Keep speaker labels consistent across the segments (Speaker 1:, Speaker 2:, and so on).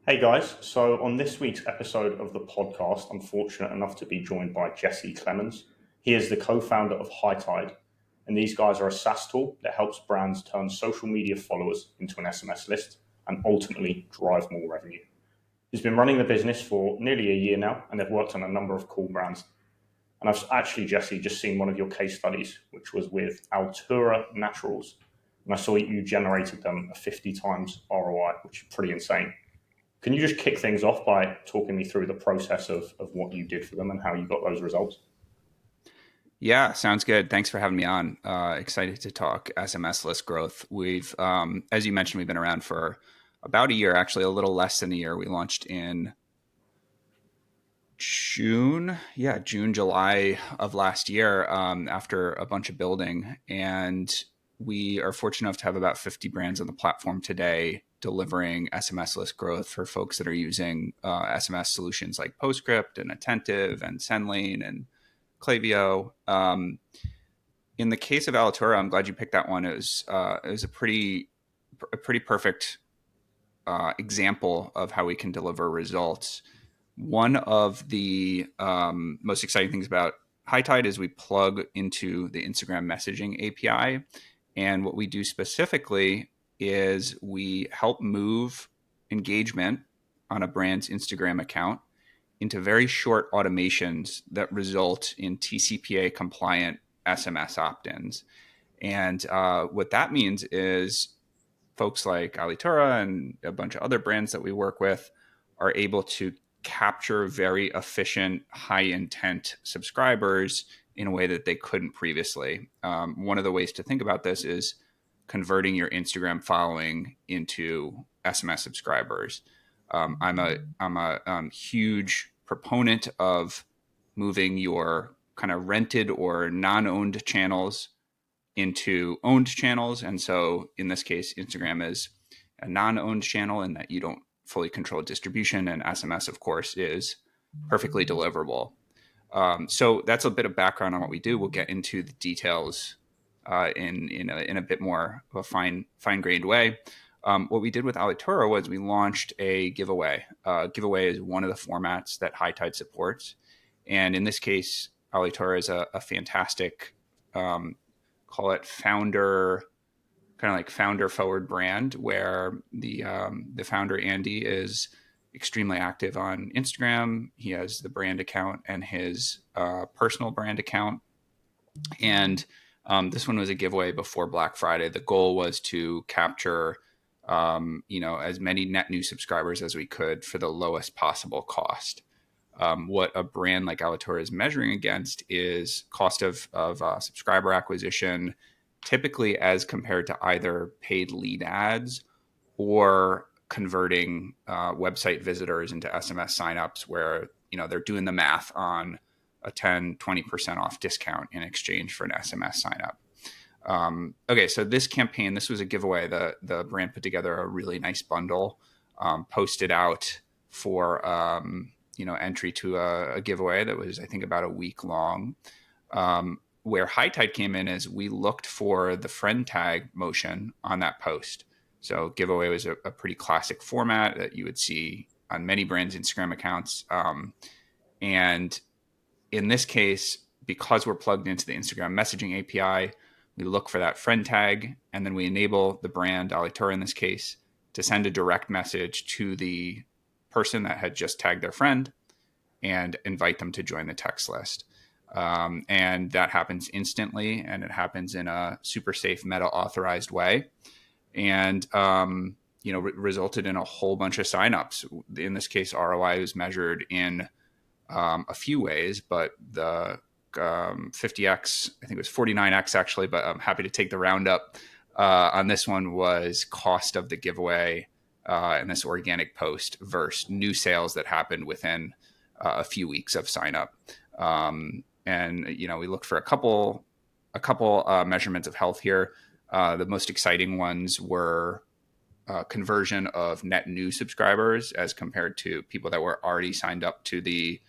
Speaker 1: Hey guys, so on this week's episode of the podcast, I'm fortunate enough to be joined by Jesse Clemmens. He is the co founder of HiTide, and these guys are a SaaS tool that helps brands turn social media followers into an SMS list and ultimately drive more revenue. He's been running the business for nearly a year now, and they've worked on a number of cool brands. And I've actually, Jesse, just seen one of your case studies, which was with Altura Naturals, and I saw you generated them a 50 times ROI, which is pretty insane. Can you just kick things off by talking me through the process of what you did for them and how you got those results?
Speaker 2: Yeah, sounds good. Thanks for having me on. Excited to talk SMS list growth. As you mentioned, we've been around for about a year, actually a little less than a year. We launched in June, July of last year after a bunch of building. And we are fortunate enough to have about 50 brands on the platform today delivering SMS list growth for folks that are using SMS solutions like PostScript and Attentive and Sendlane and Klaviyo. In the case of Alitura, I'm glad you picked that one. It was a pretty perfect example of how we can deliver results. One of the most exciting things about HiTide is we plug into the Instagram messaging API. And what we do specifically is we help move engagement on a brand's Instagram account into very short automations that result in TCPA compliant SMS opt-ins. And what that means is folks like Alitura and a bunch of other brands that we work with are able to capture very efficient, high intent subscribers in a way that they couldn't previously. One of the ways to think about this is converting your Instagram following into SMS subscribers. I'm a huge proponent of moving your kind of rented or non-owned channels into owned channels. And so in this case, Instagram is a non-owned channel in that you don't fully control distribution, and SMS, of course, is perfectly deliverable. So that's a bit of background on what we do. We'll get into the details in a bit more of a fine-grained way. What we did with Alitura was we launched a giveaway. Giveaway is one of the formats that HiTide supports. And in this case, Alitura is a fantastic, call it founder, kind of like founder forward brand where the founder, Andy, is extremely active on Instagram. He has the brand account and his personal brand account. And this one was a giveaway before Black Friday. The goal was to capture as many net new subscribers as we could for the lowest possible cost. What a brand like Alitura is measuring against is cost of subscriber acquisition, typically as compared to either paid lead ads or converting website visitors into SMS signups where, they're doing the math on a 10-20% off discount in exchange for an SMS signup. Okay, so this campaign, this was a giveaway. The brand put together a really nice bundle, posted out for entry to a giveaway that was, I think, about a week long. Where HiTide came in is we looked for the friend tag motion on that post. So giveaway was a pretty classic format that you would see on many brands' Instagram accounts. And in this case, because we're plugged into the Instagram messaging API, we look for that friend tag, and then we enable the brand, Alitura in this case, to send a direct message to the person that had just tagged their friend and invite them to join the text list. And that happens instantly, and it happens in a super safe meta authorized way. And, resulted in a whole bunch of signups. In this case, ROI was measured in a few ways, but the 50x, I think it was 49x actually, but I'm happy to take the roundup on this one, was cost of the giveaway and this organic post versus new sales that happened within a few weeks of sign up. And we looked for a couple measurements of health here. The most exciting ones were conversion of net new subscribers as compared to people that were already signed up to the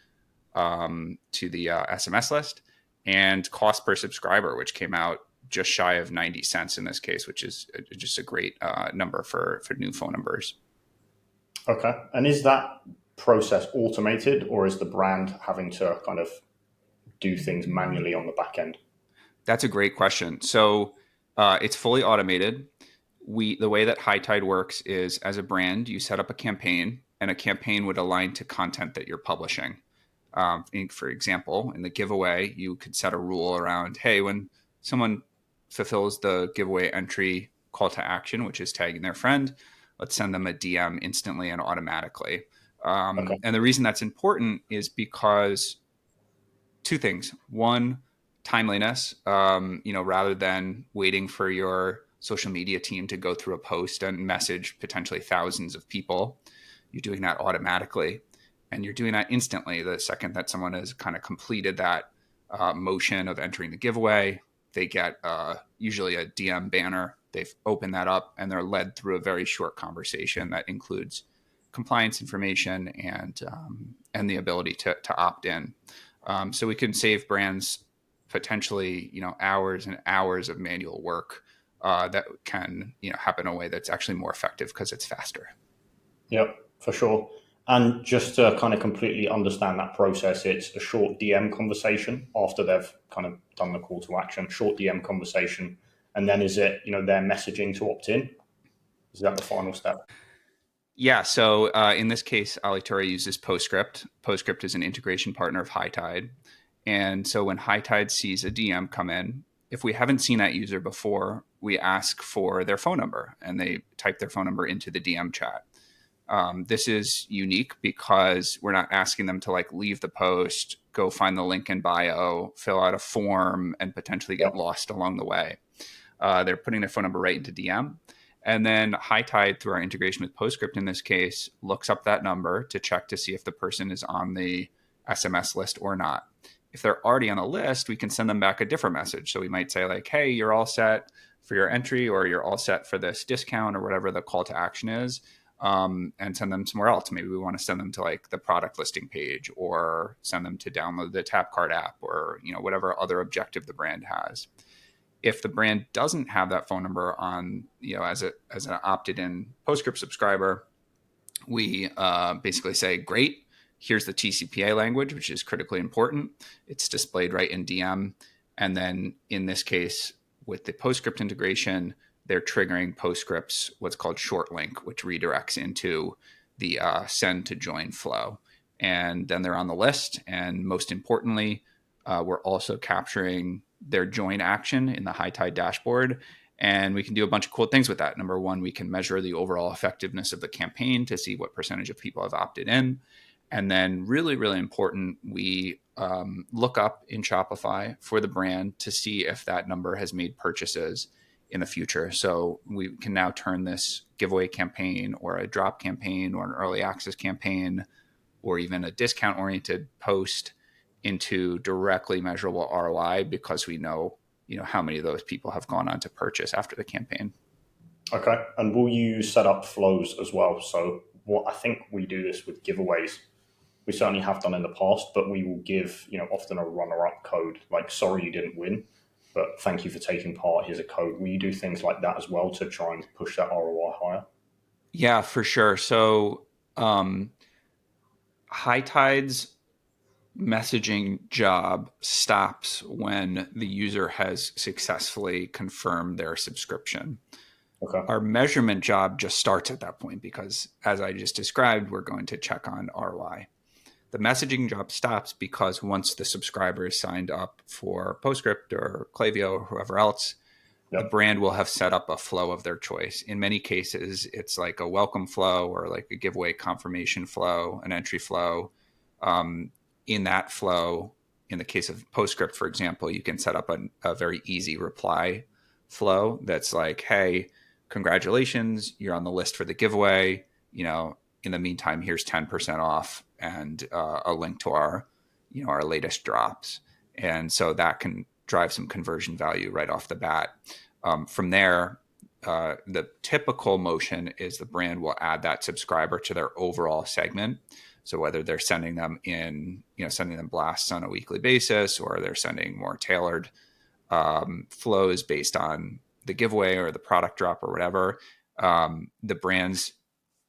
Speaker 2: SMS list, and cost per subscriber, which came out just shy of 90 cents in this case, which is just a great number for new phone numbers.
Speaker 1: Okay. And is that process automated, or is the brand having to kind of do things manually on the back end?
Speaker 2: That's a great question. So it's fully automated. The way that HiTide works is, as a brand, you set up a campaign, and a campaign would align to content that you're publishing. For example, in the giveaway, you could set a rule around, hey, when someone fulfills the giveaway entry call to action, which is tagging their friend, let's send them a DM instantly and automatically.
Speaker 1: Okay.
Speaker 2: And the reason that's important is because two things. One, timeliness. Rather than waiting for your social media team to go through a post and message potentially thousands of people, you're doing that automatically, and you're doing that instantly. The second that someone has kind of completed that motion of entering the giveaway, they get usually a DM banner. They've opened that up, and they're led through a very short conversation that includes compliance information and the ability to opt in. So we can save brands potentially, hours and hours of manual work that can, happen in a way that's actually more effective because it's faster.
Speaker 1: Yep, for sure. And just to kind of completely understand that process, it's a short DM conversation after they've kind of done the call to action, short DM conversation. And then is it, their messaging to opt in? Is that the final step?
Speaker 2: Yeah. So in this case, Alitora uses Postscript. Postscript is an integration partner of HiTide. And so when HiTide sees a DM come in, if we haven't seen that user before, we ask for their phone number, and they type their phone number into the DM chat. This is unique because we're not asking them to leave the post, go find the link in bio, fill out a form, and potentially
Speaker 1: Yeah.
Speaker 2: get lost along the way. They're putting their phone number right into DM. And then HiTide, through our integration with Postscript in this case, looks up that number to check to see if the person is on the SMS list or not. If they're already on a list, we can send them back a different message. So we might say hey, you're all set for your entry, or you're all set for this discount, or whatever the call to action is, and send them somewhere else. Maybe we want to send them to the product listing page, or send them to download the TapCard app, or whatever other objective the brand has. If the brand doesn't have that phone number on, as an opted in Postscript subscriber, we basically say, great, here's the TCPA language, which is critically important. It's displayed right in DM. And then in this case, with the Postscript integration, they're triggering Postscript's what's called short link, which redirects into the send to join flow. And then they're on the list. And most importantly, we're also capturing their join action in the HiTide dashboard. And we can do a bunch of cool things with that. Number one, we can measure the overall effectiveness of the campaign to see what percentage of people have opted in. And then really, really important, we look up in Shopify for the brand to see if that number has made purchases in the future. So we can now turn this giveaway campaign, or a drop campaign, or an early access campaign, or even a discount oriented post into directly measurable ROI, because we know how many of those people have gone on to purchase after the campaign.
Speaker 1: Okay. And will you set up flows as well? So what I think we do this with giveaways. We certainly have done in the past, but we will give, often a runner-up code, like, sorry you didn't win, but thank you for taking part. Here's a code. Will you do things like that as well to try and push that ROI higher?
Speaker 2: Yeah, for sure. So HiTide's messaging job stops when the user has successfully confirmed their subscription.
Speaker 1: Okay.
Speaker 2: Our measurement job just starts at that point, because, as I just described, we're going to check on ROI. The messaging job stops because once the subscriber is signed up for Postscript or Klaviyo or whoever else, the
Speaker 1: Yep.
Speaker 2: brand will have set up a flow of their choice. In many cases, it's like a welcome flow, or like a giveaway confirmation flow, an entry flow. In that flow, in the case of Postscript, for example, you can set up a very easy reply flow that's like, hey, congratulations, you're on the list for the giveaway. In the meantime, here's 10% off, and a link to our latest drops. And so that can drive some conversion value right off the bat. From there, the typical motion is the brand will add that subscriber to their overall segment. So whether they're sending them blasts on a weekly basis, or they're sending more tailored flows based on the giveaway or the product drop or whatever, the brand's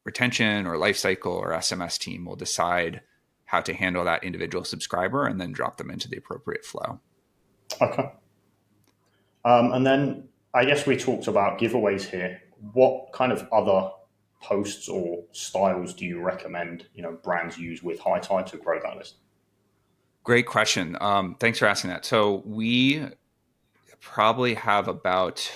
Speaker 2: retention or lifecycle or SMS team will decide how to handle that individual subscriber and then drop them into the appropriate flow.
Speaker 1: Okay. And then I guess we talked about giveaways here. What kind of other posts or styles do you recommend, brands use with HiTide to grow that list?
Speaker 2: Great question. Thanks for asking that. So we probably have about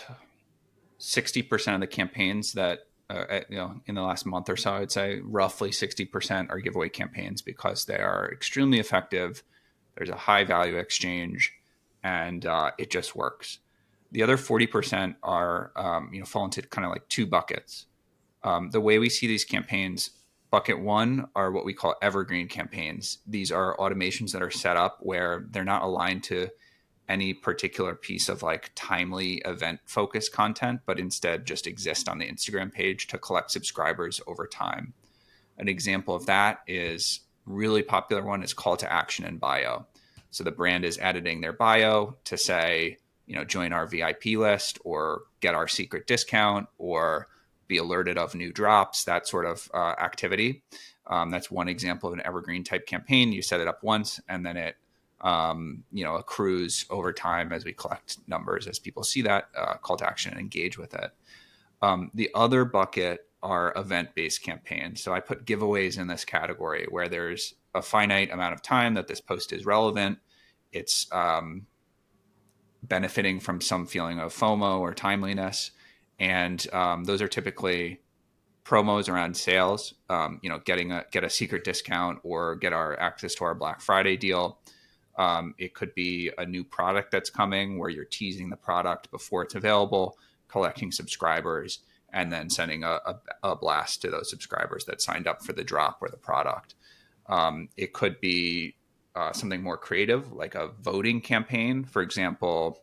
Speaker 2: 60% of the campaigns that, in the last month or so, I'd say roughly 60% are giveaway campaigns because they are extremely effective. There's a high value exchange and it just works. The other 40% are, fall into kind of like two buckets. The way we see these campaigns, bucket one are what we call evergreen campaigns. These are automations that are set up where they're not aligned to any particular piece of like timely event focused content, but instead just exist on the Instagram page to collect subscribers over time. An example of that is really popular one is call to action in bio. So the brand is editing their bio to say, join our VIP list or get our secret discount or be alerted of new drops, that sort of activity. That's one example of an evergreen type campaign. You set it up once and then it accrues over time as we collect numbers, as people see that call to action and engage with it. The other bucket are event-based campaigns. So I put giveaways in this category where there's a finite amount of time that this post is relevant. It's benefiting from some feeling of FOMO or timeliness. And those are typically promos around sales, get a secret discount or get our access to our Black Friday deal. It could be a new product that's coming where you're teasing the product before it's available, collecting subscribers, and then sending a blast to those subscribers that signed up for the drop or the product. It could be something more creative, like a voting campaign. For example,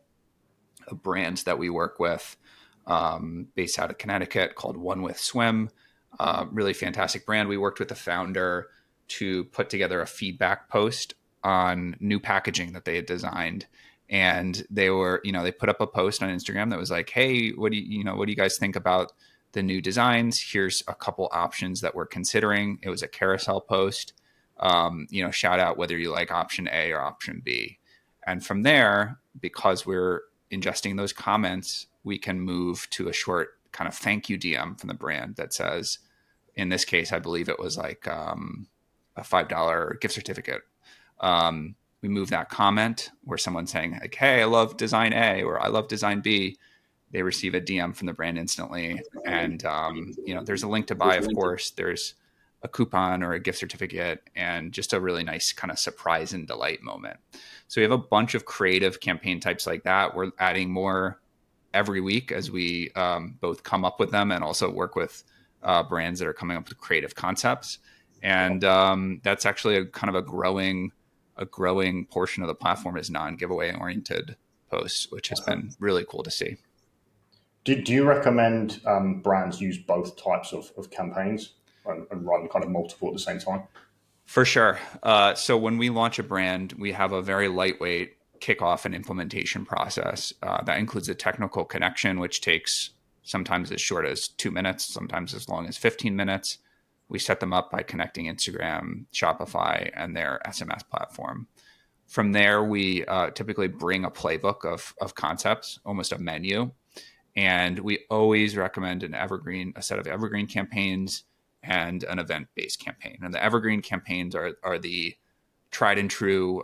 Speaker 2: brands that we work with based out of Connecticut called One With Swim, really fantastic brand. We worked with the founder to put together a feedback post on new packaging that they had designed. And they put up a post on Instagram that was like, hey, what do you guys think about the new designs? Here's a couple options that we're considering. It was a carousel post. Shout out whether you like option A or option B. And from there, because we're ingesting those comments, we can move to a short kind of thank you DM from the brand that says, in this case, I believe it was like a $5 gift certificate. We move that comment where someone's saying like, hey, I love design A or I love design B. They receive a DM from the brand instantly. And, there's a link to buy, of course. There's a coupon or a gift certificate and just a really nice kind of surprise and delight moment. So we have a bunch of creative campaign types like that. We're adding more every week as we both come up with them and also work with brands that are coming up with creative concepts. And that's actually a growing portion of the platform is non-giveaway oriented posts, which has been really cool to see.
Speaker 1: Do you recommend brands use both types of campaigns and run kind of multiple at the same time?
Speaker 2: For sure. So when we launch a brand, we have a very lightweight kickoff and implementation process that includes a technical connection, which takes sometimes as short as 2 minutes, sometimes as long as 15 minutes. We set them up by connecting Instagram, Shopify, and their SMS platform. From there, we typically bring a playbook of concepts, almost a menu. And we always recommend a set of evergreen campaigns and an event-based campaign. And the evergreen campaigns are the tried and true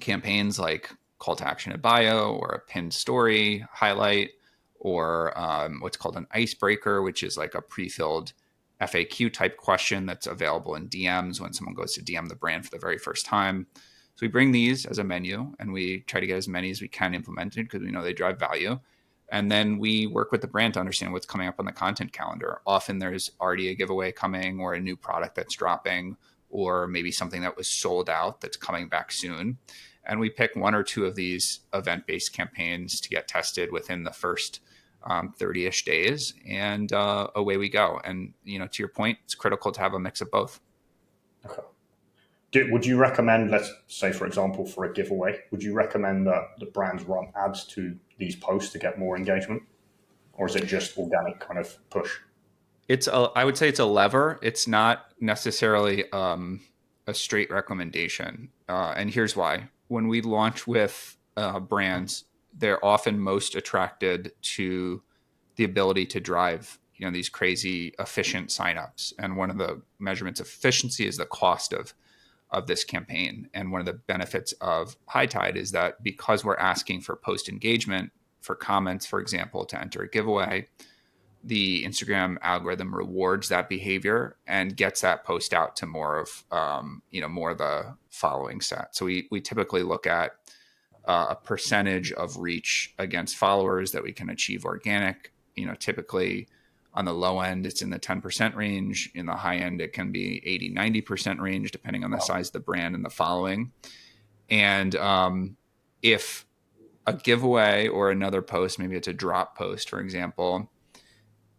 Speaker 2: campaigns like call to action in bio or a pinned story highlight or what's called an icebreaker, which is like a pre-filled FAQ type question that's available in DMs when someone goes to DM the brand for the very first time. So we bring these as a menu and we try to get as many as we can implemented because we know they drive value. And then we work with the brand to understand what's coming up on the content calendar. Often there's already a giveaway coming or a new product that's dropping or maybe something that was sold out that's coming back soon. And we pick one or two of these event-based campaigns to get tested within the first 30-ish days, and away we go. And, to your point, it's critical to have a mix of both.
Speaker 1: Okay. Would you recommend, let's say, for example, for a giveaway, would you recommend that the brands run ads to these posts to get more engagement? Or is it just organic kind of push?
Speaker 2: I would say it's a lever. It's not necessarily a straight recommendation. And here's why. When we launch with brands, they're often most attracted to the ability to drive, these crazy efficient signups. And one of the measurements of efficiency is the cost of this campaign. And one of the benefits of HiTide is that because we're asking for post engagement, for comments, for example, to enter a giveaway, the Instagram algorithm rewards that behavior and gets that post out to more of more of the following set. So we typically look at a percentage of reach against followers that we can achieve organic. Typically on the low end, it's in the 10% range. In the high end, it can be 80-90% range, depending on the size of the brand and the following. And if a giveaway or another post, maybe it's a drop post, for example,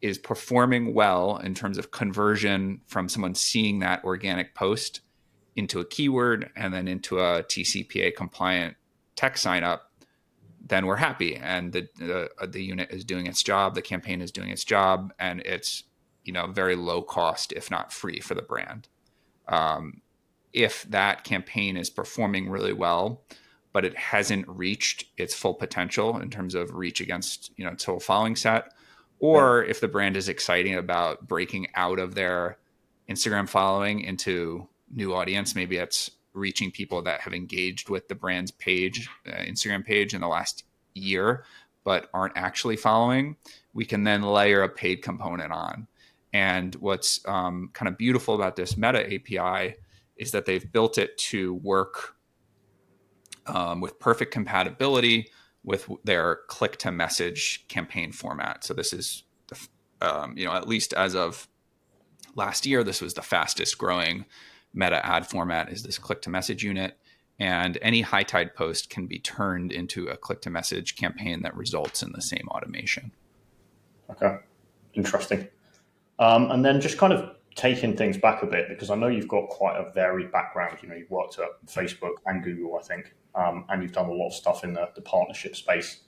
Speaker 2: is performing well in terms of conversion from someone seeing that organic post into a keyword and then into a TCPA compliant tech sign up, then we're happy. And the unit is doing its job. The campaign is doing its job, and it's, very low cost, if not free, for the brand. If that campaign is performing really well, but it hasn't reached its full potential in terms of reach against, its whole following set, or if the brand is exciting about breaking out of their Instagram following into new audience, maybe it's reaching people that have engaged with the brand's page, Instagram page in the last year, but aren't actually following, we can then layer a paid component on. And what's kind of beautiful about this Meta API is that they've built it to work with perfect compatibility with their click to message campaign format. So this is, at least as of last year, this was the fastest growing Meta ad format, is this click to message unit. And any HiTide post can be turned into a click to message campaign that results in the same automation.
Speaker 1: Okay, interesting. And then just kind of taking things back a bit, because I know you've got quite a varied background. You've worked at Facebook and Google, I think, and you've done a lot of stuff in the partnership space.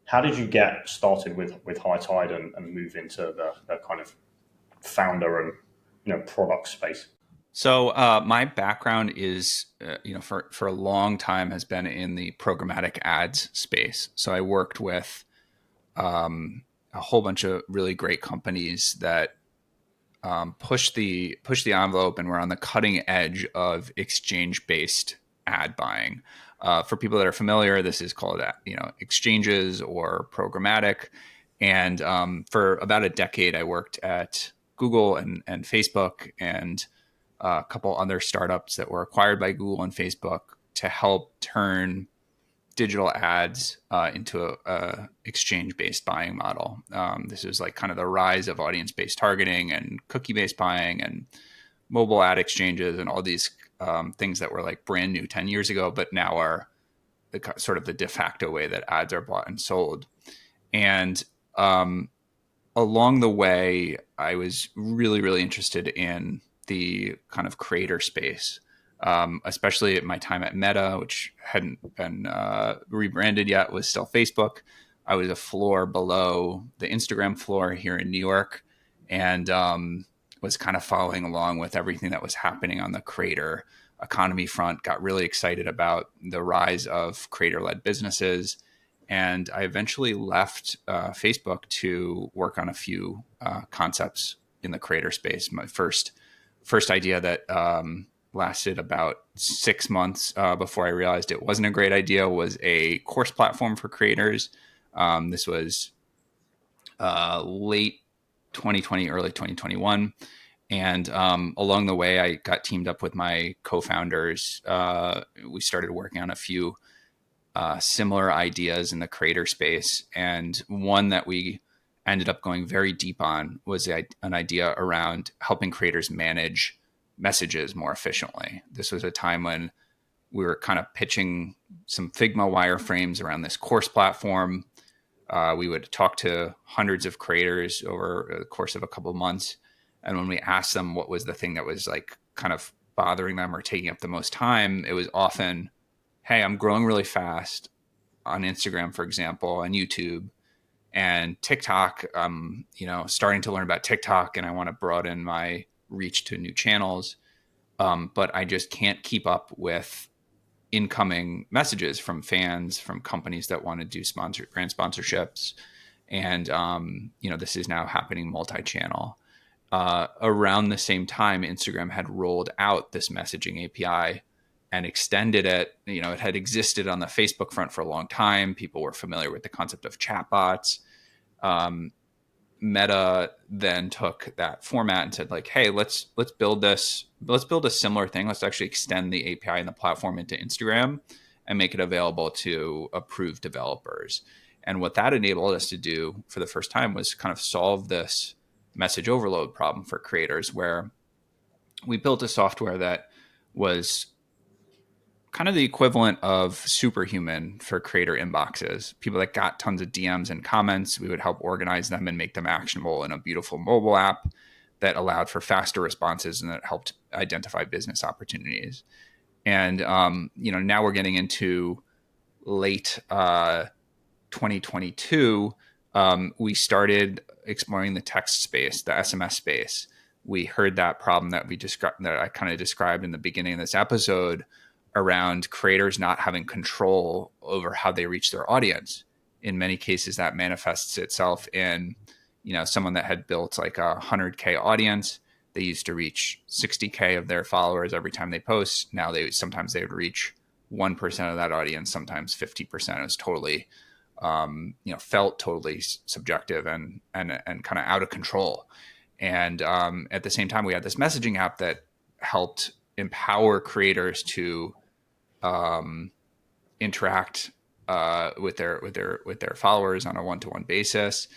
Speaker 1: How did you get started with HiTide and move into the kind of founder and product space?
Speaker 2: So my background is, for a long time has been in the programmatic ads space. So I worked with a whole bunch of really great companies that push the envelope and we're on the cutting edge of exchange-based ad buying. For people that are familiar, this is called exchanges or programmatic. And for about a decade, I worked at Google and Facebook and a couple other startups that were acquired by Google and Facebook to help turn digital ads into a exchange-based buying model. This is like kind of the rise of audience-based targeting and cookie-based buying and mobile ad exchanges and all these things that were like brand new 10 years ago, but now are sort of the de facto way that ads are bought and sold. And along the way, I was really, really interested in the kind of creator space. Especially at my time at Meta, which hadn't been rebranded yet, was still Facebook. I was a floor below the Instagram floor here in New York, and was kind of following along with everything that was happening on the creator economy front. Got really excited about the rise of creator-led businesses, and I eventually left Facebook to work on a few concepts in the creator space. My first idea that lasted about 6 months before I realized it wasn't a great idea was a course platform for creators. This was late 2020, early 2021. And along the way, I got teamed up with my co-founders. We started working on a few similar ideas in the creator space. And one that we ended up going very deep on was an idea around helping creators manage messages more efficiently. This was a time when we were kind of pitching some Figma wireframes around this course platform. We would talk to hundreds of creators over the course of a couple of months. And when we asked them what was the thing that was like kind of bothering them or taking up the most time, it was often, hey, I'm growing really fast on Instagram, for example, on YouTube. And TikTok, starting to learn about TikTok, and I want to broaden my reach to new channels. But I just can't keep up with incoming messages from fans, from companies that want to do brand sponsorships. And, this is now happening multi-channel. Around the same time, Instagram had rolled out this messaging API and extended it. It had existed on the Facebook front for a long time. People were familiar with the concept of chatbots. Um, Meta then took that format and said, like, hey, let's build this. Let's build a similar thing. Let's actually extend the API and the platform into Instagram and make it available to approved developers. And what that enabled us to do for the first time was kind of solve this message overload problem for creators, where we built a software that was kind of the equivalent of Superhuman for creator inboxes. People that got tons of DMs and comments, we would help organize them and make them actionable in a beautiful mobile app that allowed for faster responses and that helped identify business opportunities. And now we're getting into late 2022. We started exploring the text space, the SMS space. We heard that problem that that I kind of described in the beginning of this episode, around creators not having control over how they reach their audience. In many cases, that manifests itself in, someone that had built like 100K audience. They used to reach 60K of their followers every time they post. Now sometimes they would reach 1% of that audience, sometimes 50%. It was totally, felt totally subjective and kind of out of control. And at the same time, we had this messaging app that helped empower creators to interact with their followers on a one-to-one basis.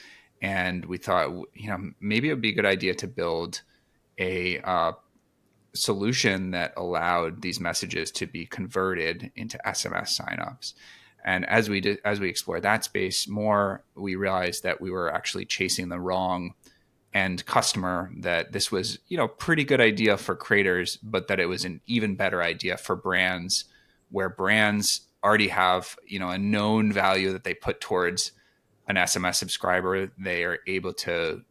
Speaker 2: And we thought, maybe it would be a good idea to build a solution that allowed these messages to be converted into SMS signups. And as we explored that space more, we realized that we were actually chasing the wrong end customer, that this was, pretty good idea for creators, but that it was an even better idea for brands, where brands already have, a known value that they put towards an SMS subscriber. They are able to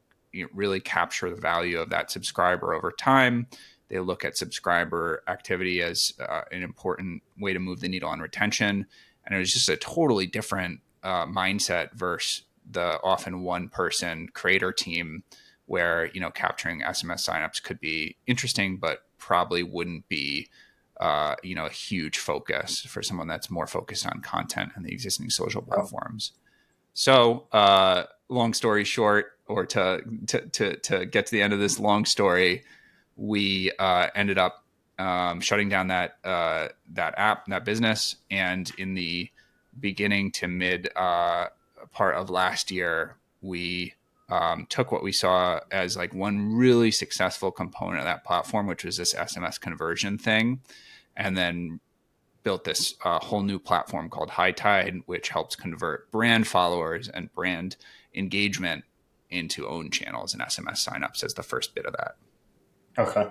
Speaker 2: really capture the value of that subscriber over time. They look at subscriber activity as an important way to move the needle on retention. And it was just a totally different mindset versus the often one-person creator team, where capturing SMS signups could be interesting, but probably wouldn't be a huge focus for someone that's more focused on content and the existing social platforms. So, long story short, or to get to the end of this long story, we ended up shutting down that app, that business, and in the beginning to mid part of last year, we took what we saw as like one really successful component of that platform, which was this SMS conversion thing, and then built this whole new platform called HiTide, which helps convert brand followers and brand engagement into own channels and SMS signups as the first bit of that.
Speaker 1: Okay.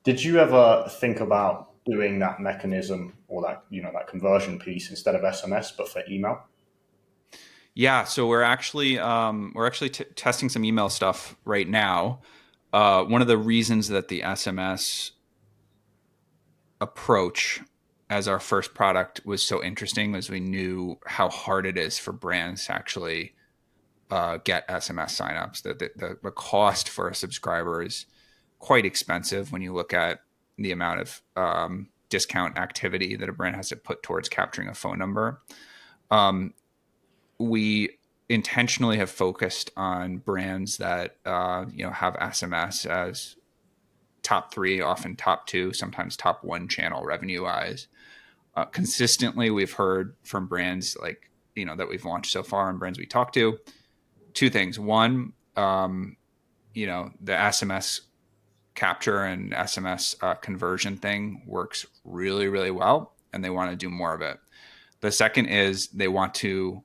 Speaker 1: Did you ever think about doing that mechanism, or that conversion piece, instead of SMS, but for email?
Speaker 2: Yeah, so we're actually testing some email stuff right now. One of the reasons that the SMS approach as our first product was so interesting was we knew how hard it is for brands to actually get SMS signups. The cost for a subscriber is quite expensive when you look at the amount of discount activity that a brand has to put towards capturing a phone number. We intentionally have focused on brands that have SMS as top 3, often top 2, sometimes top 1 channel revenue wise. Consistently, we've heard from brands like that we've launched so far and brands we talk to, 2 things. One, the SMS capture and SMS conversion thing works really, really well, and they want to do more of it. The second is they want to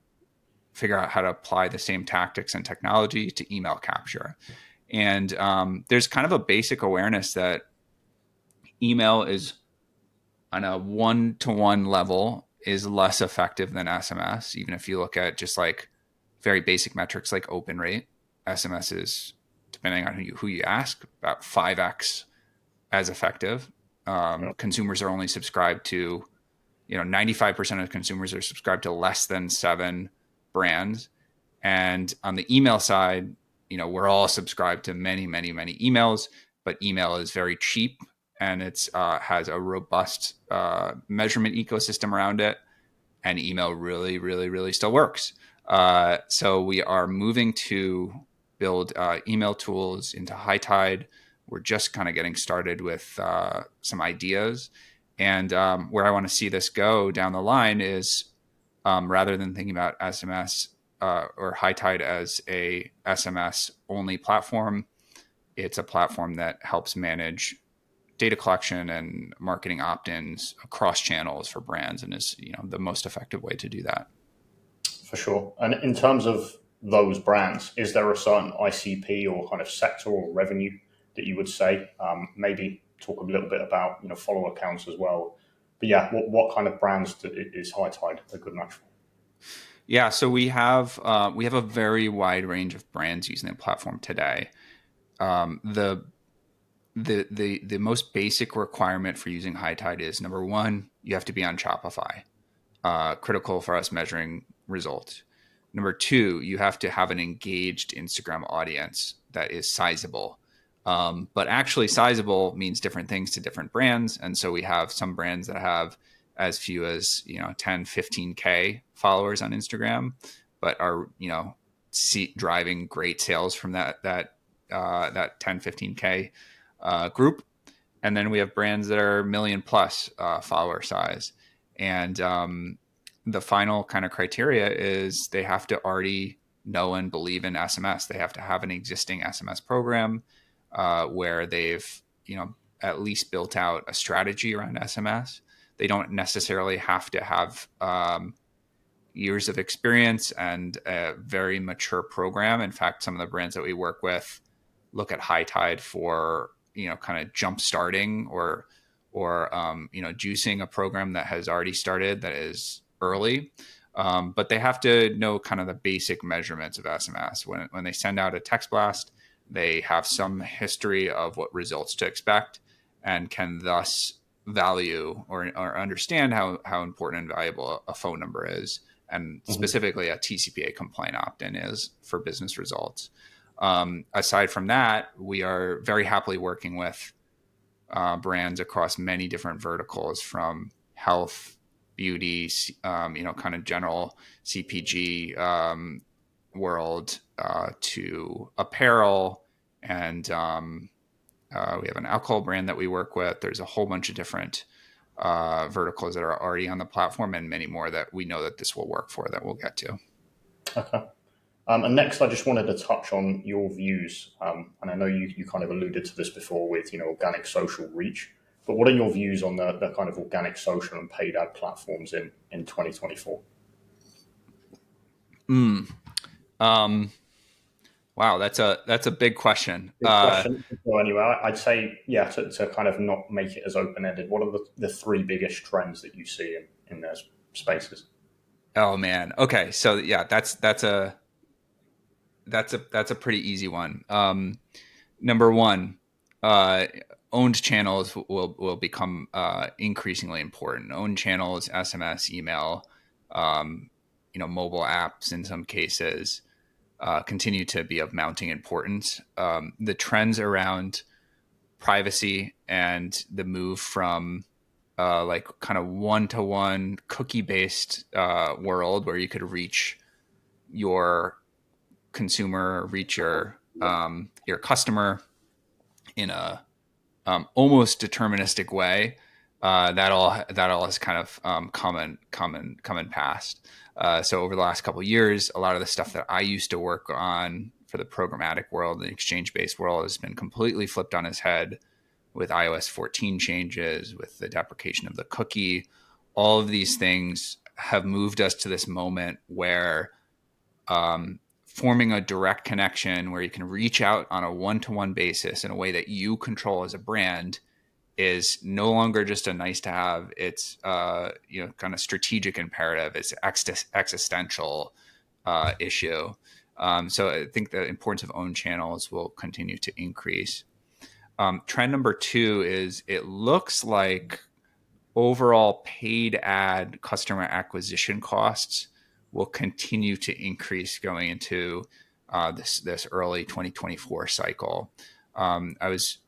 Speaker 2: figure out how to apply the same tactics and technology to email capture. And there's kind of a basic awareness that email is on a one-to-one level is less effective than SMS. Even if you look at just like very basic metrics like open rate. SMS is, depending on who you ask, about 5x as effective. Consumers are only subscribed to, 95% of consumers are subscribed to less than 7 brands. And on the email side, we're all subscribed to many, many, many emails, but email is very cheap and it's has a robust measurement ecosystem around it. And email really, really, really still works. So we are moving to build email tools into HiTide. We're just kind of getting started with some ideas. And where I want to see this go down the line is rather than thinking about SMS or HiTide as a SMS only platform, it's a platform that helps manage data collection and marketing opt-ins across channels for brands, and is the most effective way to do that.
Speaker 1: For sure. And in terms of those brands, is there a certain ICP or kind of sector or revenue that you would say? Maybe talk a little bit about follower accounts as well. But yeah, what kind of brands is HiTide a good match for?
Speaker 2: Yeah, so we have a very wide range of brands using the platform today. The most basic requirement for using HiTide is, number one, you have to be on Shopify. Critical for us measuring results. Number two, you have to have an engaged Instagram audience that is sizable. But actually, sizable means different things to different brands. And so we have some brands that have as few as 10, 15K followers on Instagram, but are driving great sales from that 10, 15K group. And then we have brands that are million plus follower size. And the final kind of criteria is they have to already know and believe in SMS. They have to have an existing SMS program where they've at least built out a strategy around SMS. They don't necessarily have to have years of experience and a very mature program. In fact, some of the brands that we work with look at HiTide for kind of jump starting or juicing a program that has already started that is early. But they have to know kind of the basic measurements of SMS. When they send out a text blast, they have some history of what results to expect and can thus value or understand how important and valuable a phone number is, and specifically a TCPA compliant opt-in is for business results. Aside from that, we are very happily working with brands across many different verticals, from health, beauty, kind of general CPG world to apparel. And we have an alcohol brand that we work with. There's a whole bunch of different verticals that are already on the platform, and many more that we know that this will work for, that we'll get to.
Speaker 1: Okay. And next, I just wanted to touch on your views. And I know you kind of alluded to this before with organic social reach. But what are your views on the kind of organic social and paid ad platforms in 2024?
Speaker 2: Wow, that's a big question.
Speaker 1: Good question. So anyway, I'd say, to kind of not make it as open-ended, what are the three biggest trends that you see in those spaces?
Speaker 2: Oh man. Okay. So yeah, that's a pretty easy one. Number one, owned channels will become increasingly important. Owned channels, SMS, email, mobile apps in some cases continue to be of mounting importance. The trends around privacy and the move from like kind of one-to-one cookie-based world where you could reach your consumer, reach your customer in a almost deterministic way. That all has kind of come past. So over the last couple of years, a lot of the stuff that I used to work on for the programmatic world, the exchange-based world, has been completely flipped on its head with iOS 14 changes, with the deprecation of the cookie. All of these things have moved us to this moment where forming a direct connection where you can reach out on a one-to-one basis in a way that you control as a brand is no longer just a nice to have. It's kind of strategic imperative. It's existential. issue. So I think the importance of owned channels will continue to increase. Trend number two is it looks like overall paid ad customer acquisition costs will continue to increase going into this early 2024 cycle. There's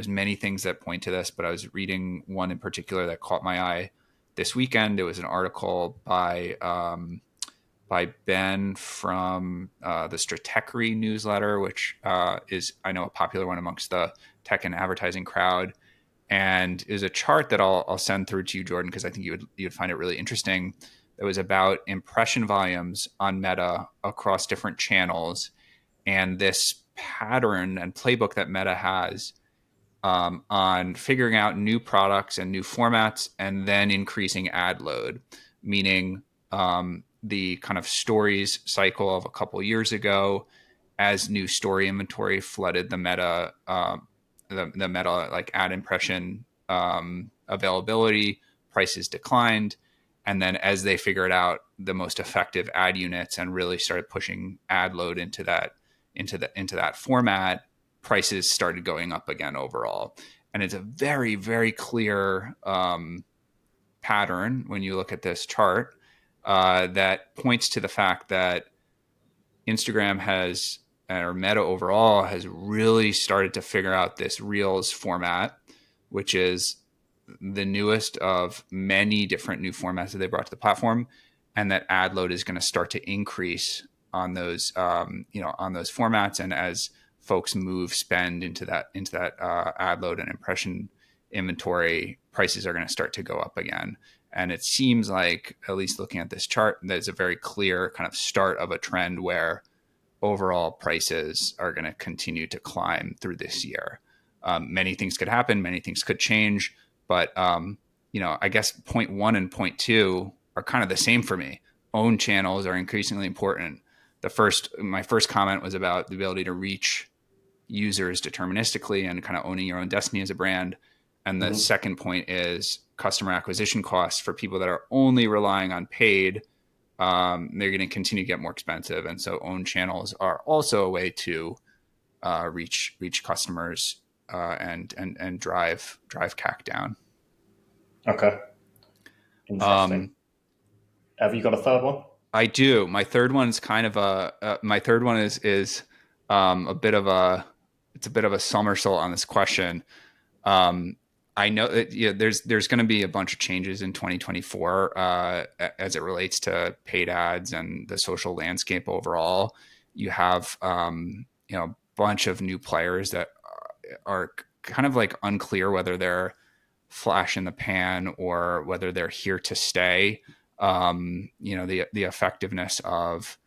Speaker 2: many things that point to this, but I was reading one in particular that caught my eye this weekend. It was an article by Ben from the Stratechery newsletter, which is, I know, a popular one amongst the tech and advertising crowd. And is a chart that I'll send through to you, Jordan, because I think you'd find it really interesting. It was about impression volumes on Meta across different channels, and this pattern and playbook that Meta has on figuring out new products and new formats, and then increasing ad load, meaning the kind of stories cycle of a couple years ago, as new story inventory flooded the Meta the Meta like ad impression availability, prices declined, and then as they figured out the most effective ad units and really started pushing ad load into that format, prices started going up again overall. And it's a very, very clear pattern when you look at this chart that points to the fact that Instagram has, or Meta overall, has really started to figure out this Reels format, which is the newest of many different new formats that they brought to the platform, and that ad load is going to start to increase on those, on those formats. And as folks move spend into that ad load and impression inventory, prices are going to start to go up again. And it seems like, at least looking at this chart, there's a very clear kind of start of a trend where overall prices are going to continue to climb through this year. Many things could happen, many things could change, but I guess point one and point two are kind of the same for me. Own channels are increasingly important. My first comment was about the ability to reach users deterministically and kind of owning your own destiny as a brand. And the second point is customer acquisition costs for people that are only relying on paid. They're going to continue to get more expensive, and so owned channels are also a way to reach customers and drive CAC down.
Speaker 1: Okay, interesting. Have you got a third one?
Speaker 2: I do. My third one is kind of my third one is a bit of a somersault on this question. I know that there's going to be a bunch of changes in 2024 as it relates to paid ads and the social landscape overall. You have a bunch of new players that are kind of like unclear whether they're flash in the pan or whether they're here to stay. The effectiveness of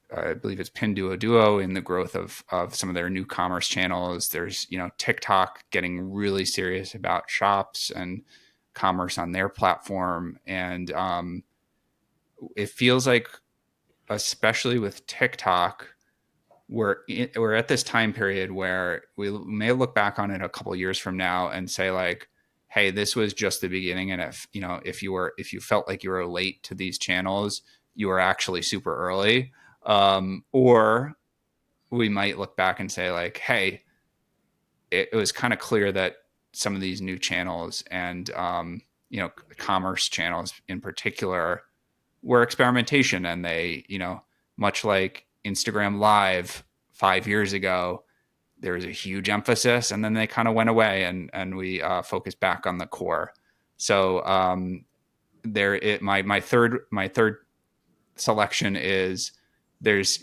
Speaker 2: I believe it's Pinduoduo in the growth of some of their new commerce channels. There's, TikTok getting really serious about shops and commerce on their platform. And it feels like, especially with TikTok, we're at this time period where we may look back on it a couple of years from now and say like, hey, this was just the beginning. And if you felt like you were late to these channels, you were actually super early. Or we might look back and say like, hey, it was kind of clear that some of these new channels and, commerce channels in particular were experimentation, and they, much like Instagram Live 5 years ago, there was a huge emphasis, and then they kind of went away, and we focused back on the core. So my third selection is there's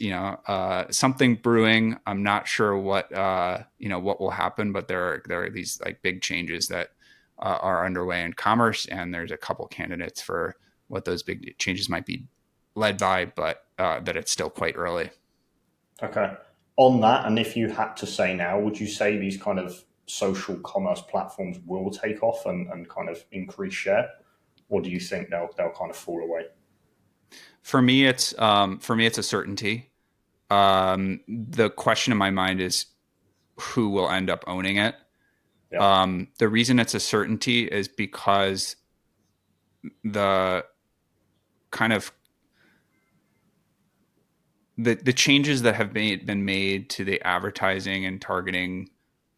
Speaker 2: something brewing. I'm not sure what will happen, but there are these like big changes that are underway in commerce, and there's a couple candidates for what those big changes might be led by, but that it's still quite early.
Speaker 1: Okay. On that, and if you had to say now, would you say these kind of social commerce platforms will take off and kind of increase share, or do you think they'll kind of fall away?
Speaker 2: For me, it's a certainty. The question in my mind is who will end up owning it.
Speaker 1: Yeah.
Speaker 2: The reason it's a certainty is because the kind of the changes that have been made to the advertising and targeting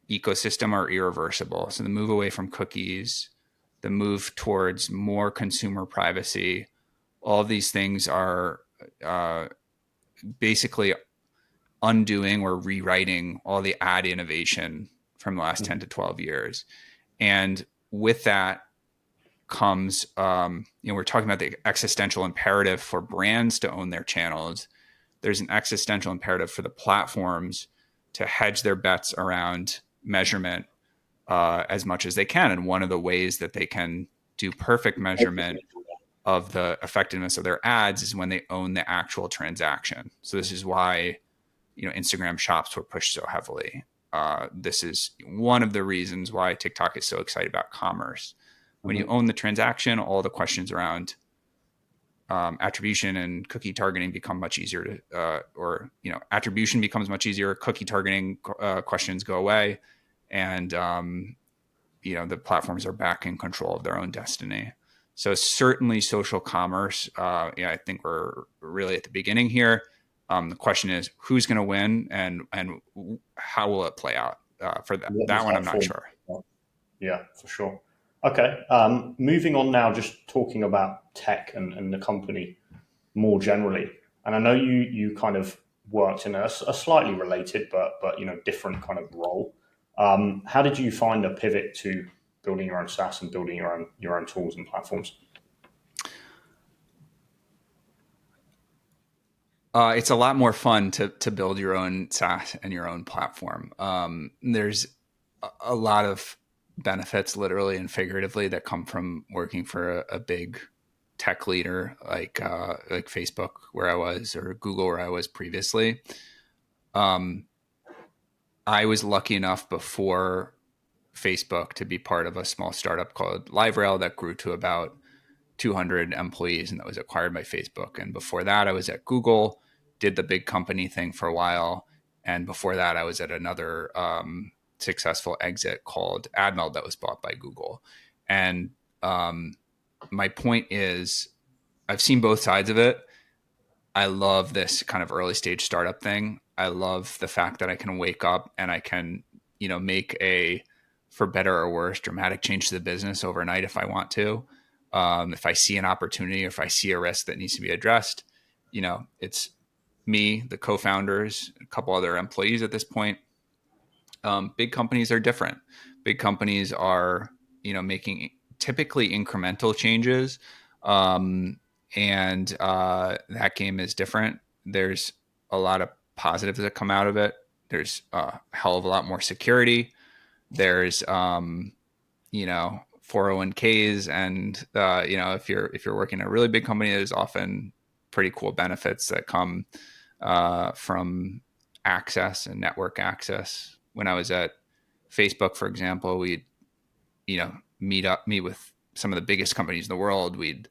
Speaker 2: ecosystem are irreversible. So the move away from cookies, the move towards more consumer privacy, all of these things are basically undoing or rewriting all the ad innovation from the last 10 to 12 years. And with that comes, we're talking about the existential imperative for brands to own their channels. There's an existential imperative for the platforms to hedge their bets around measurement as much as they can. And one of the ways that they can do perfect measurement of the effectiveness of their ads is when they own the actual transaction. So this is why, Instagram shops were pushed so heavily. This is one of the reasons why TikTok is so excited about commerce. When you own the transaction, all the questions around attribution and cookie targeting become much easier to, attribution becomes much easier. Cookie targeting questions go away, and the platforms are back in control of their own destiny. So certainly social commerce. I think we're really at the beginning here. The question is who's going to win and how will it play out for that? That one I'm not sure.
Speaker 1: Yeah, for sure. Okay. Moving on now, just talking about tech and the company more generally. And I know you kind of worked in a slightly related but different kind of role. How did you find a pivot to building your own SaaS and building your own tools and platforms?
Speaker 2: It's a lot more fun to build your own SaaS and your own platform. There's a lot of benefits, literally and figuratively, that come from working for a big tech leader like Facebook, where I was, or Google, where I was previously. I was lucky enough before Facebook to be part of a small startup called LiveRail that grew to about 200 employees, and that was acquired by Facebook. And before that, I was at Google, did the big company thing for a while. And before that, I was at another successful exit called AdMeld that was bought by Google. And my point is, I've seen both sides of it. I love this kind of early stage startup thing. I love the fact that I can wake up and I can, make a, for better or worse, dramatic change to the business overnight if I want to. If I see an opportunity or if I see a risk that needs to be addressed, it's me, the co-founders, a couple other employees at this point. Big companies are different. Big companies are, making typically incremental changes. And that game is different. There's a lot of positives that come out of it. There's a hell of a lot more security. There's, 401ks, and if you're working at a really big company, there's often pretty cool benefits that come from access and network access. When I was at Facebook, for example, we'd meet with some of the biggest companies in the world. We'd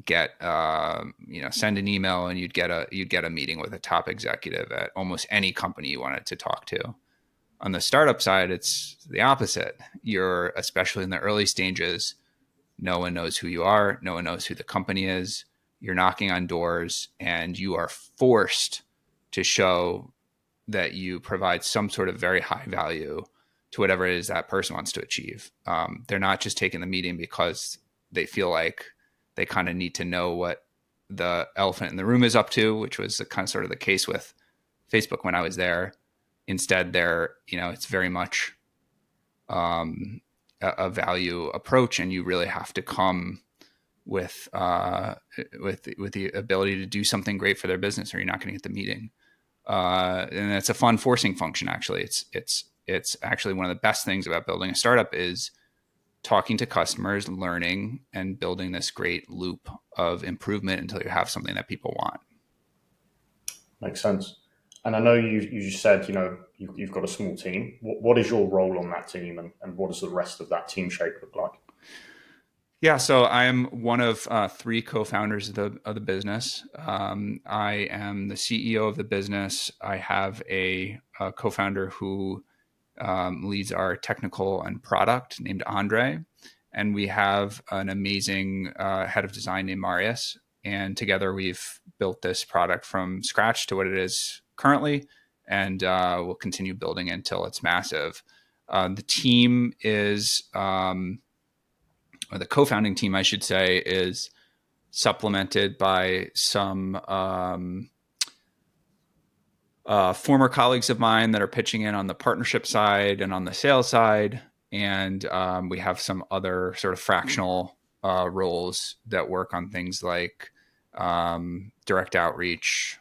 Speaker 2: get send an email and you'd get a meeting with a top executive at almost any company you wanted to talk to. On the startup side, it's the opposite. You're, especially in the early stages, no one knows who you are. No one knows who the company is. You're knocking on doors and you are forced to show that you provide some sort of very high value to whatever it is that person wants to achieve. They're not just taking the meeting because they feel like they kind of need to know what the elephant in the room is up to, which was the kind of sort of the case with Facebook when I was there. Instead, it's very much a value approach, and you really have to come with the ability to do something great for their business, or you're not going to get the meeting. And it's a fun forcing function. Actually, it's actually one of the best things about building a startup is talking to customers, learning, and building this great loop of improvement until you have something that people want.
Speaker 1: Makes sense. And I know you just said, you've got a small team. What is your role on that team, and what does the rest of that team shape look like?
Speaker 2: Yeah, so I'm one of three co-founders of the business. I am the CEO of the business. I have a co-founder who leads our technical and product named Andre. And we have an amazing head of design named Marius. And together we've built this product from scratch to what it is currently, and we'll continue building it until it's massive. The team is, or the co-founding team, I should say, is supplemented by some former colleagues of mine that are pitching in on the partnership side and on the sales side. And we have some other sort of fractional roles that work on things like direct outreach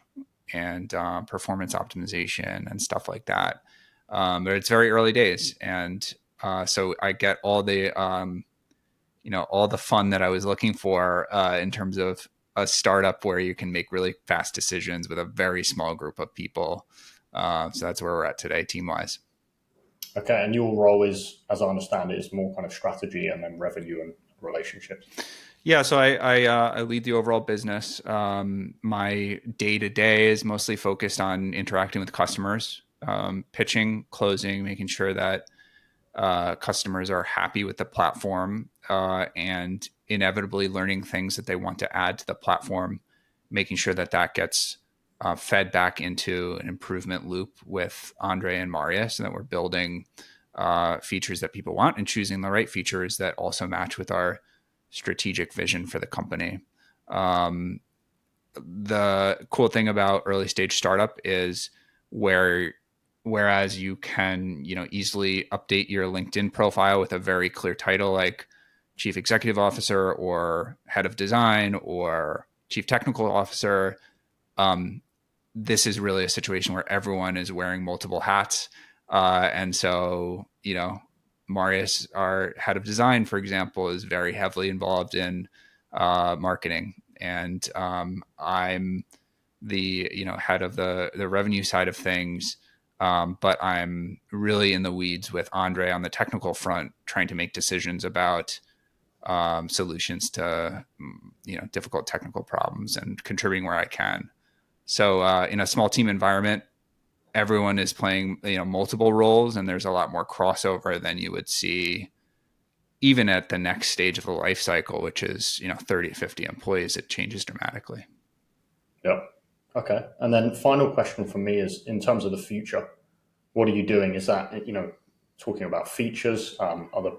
Speaker 2: and performance optimization and stuff like that. But it's very early days. And so I get all the, all the fun that I was looking for in terms of a startup where you can make really fast decisions with a very small group of people. So that's where we're at today, team-wise.
Speaker 1: Okay, and your role is, as I understand it, is more kind of strategy and then revenue and relationships.
Speaker 2: Yeah, so I lead the overall business. My day-to-day is mostly focused on interacting with customers, pitching, closing, making sure that customers are happy with the platform, and inevitably learning things that they want to add to the platform, making sure that that gets fed back into an improvement loop with Andre and Marius, and that we're building features that people want and choosing the right features that also match with our strategic vision for the company. The cool thing about early stage startup is whereas you can, easily update your LinkedIn profile with a very clear title like Chief Executive Officer or Head of Design or Chief Technical Officer, this is really a situation where everyone is wearing multiple hats. And so, Marius, our head of design, for example, is very heavily involved in marketing. And I'm the, head of the revenue side of things. But I'm really in the weeds with Andre on the technical front, trying to make decisions about solutions to, difficult technical problems and contributing where I can. So in a small team environment, everyone is playing, multiple roles, and there's a lot more crossover than you would see even at the next stage of the life cycle, which is, 30 to 50 employees. It changes dramatically.
Speaker 1: Yeah. Okay. And then final question from me is, in terms of the future, what are you doing? Is that, talking about features, other,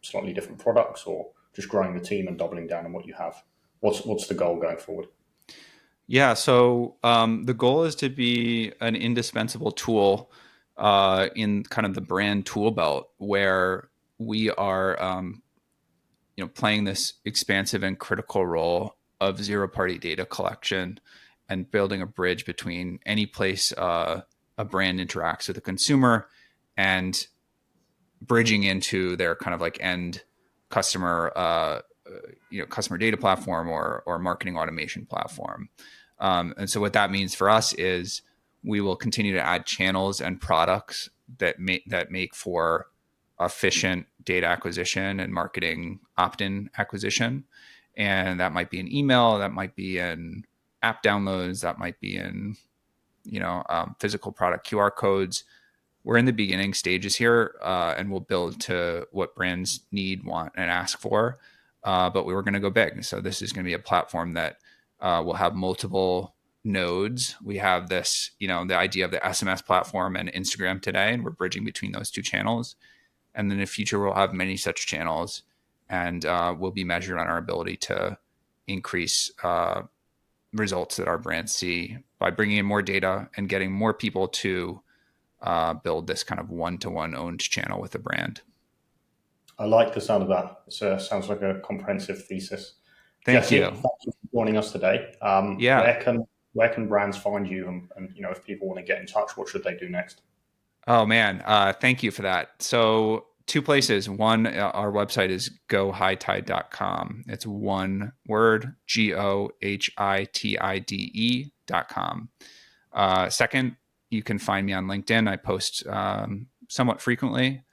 Speaker 1: slightly different products, or just growing the team and doubling down on what you have? What's the goal going forward?
Speaker 2: Yeah, so the goal is to be an indispensable tool in kind of the brand tool belt, where we are, playing this expansive and critical role of zero-party data collection and building a bridge between any place a brand interacts with a consumer and bridging into their kind of like end customer, customer data platform or marketing automation platform. And so what that means for us is we will continue to add channels and products that make for efficient data acquisition and marketing opt-in acquisition. And that might be an email, that might be in app downloads, that might be in, physical product QR codes. We're in the beginning stages here, and we'll build to what brands need, want, and ask for. But we were going to go big. So this is going to be a platform that will have multiple nodes. We have this, the idea of the SMS platform and Instagram today, and we're bridging between those two channels. And then in the future, we'll have many such channels, and we'll be measured on our ability to increase results that our brands see by bringing in more data and getting more people to build this kind of one-to-one owned channel with the brand.
Speaker 1: I like the sound of that. It sounds like a comprehensive thesis.
Speaker 2: Jesse,
Speaker 1: thank you for joining us today. Where can brands find you, and if people want to get in touch, what should they do next?
Speaker 2: Oh man, thank you for that. So 2 places. One, our website is gohitide.com. It's one word, GOHITIDE.com. Second, you can find me on LinkedIn. I post somewhat frequently.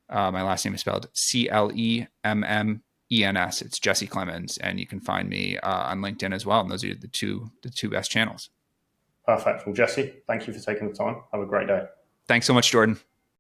Speaker 2: My last name is spelled Clemmens. It's Jesse Clemmens, and you can find me on LinkedIn as well. And those are the two best channels.
Speaker 1: Perfect. Well, Jesse, thank you for taking the time. Have a great day.
Speaker 2: Thanks so much, Jordan.